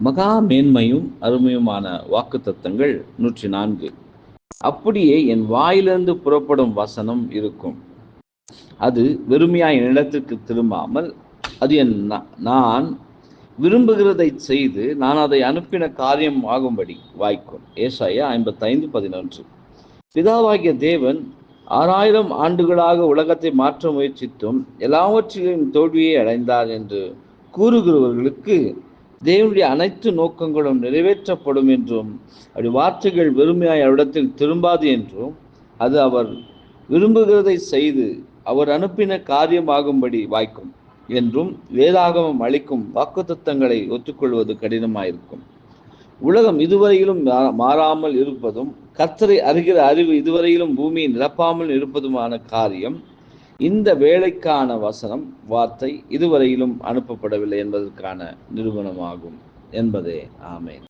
மகா மேன்மையும் அருமையுமான வாக்குத்தத்தங்கள் 104. அப்படியே என் வாயிலிருந்து புறப்படும் வசனம் இருக்கும், அது வெறுமையாய் என்னிடத்திற்கு திரும்பாமல், அது நான் விரும்புகிறதை செய்து நான் அதை அனுப்பின காரியம் ஆகும்படி வாய்க்கும். ஏசாயா 55:11. பிதாவாகிய தேவன் 6000 ஆண்டுகளாக உலகத்தை மாற்ற முயற்சித்தும் எல்லாவற்றிலும் தோல்வியை அடைந்தார் என்று கூறுகிறவர்களுக்கு தேவனுடைய அனைத்து நோக்கங்களும் நிறைவேற்றப்படும் என்றும், அப்படி வார்த்தைகள் வெறுமையாய் அவரிடத்தில் திரும்பாது என்றும், அது அவர் விரும்புகிறதை செய்து அவர் அனுப்பின காரியமாகும்படி வாய்க்கும் என்றும் வேதாகமம் அளிக்கும் வாக்குத்தத்தங்களை ஒத்துக்கொள்வது கடினமாயிருக்கும். உலகம் இதுவரையிலும் மாறாமல் இருப்பதும், கர்த்தரை அறிகிற அறிவு இதுவரையிலும் பூமியை நிரப்பாமல் இருப்பதுமான காரியம், இந்த வேலைக்கான வசனம் வார்த்தை இதுவரையிலும் அனுப்பப்படவில்லை என்பதற்கான நிரூபணமாகும் என்பதே. ஆமென்.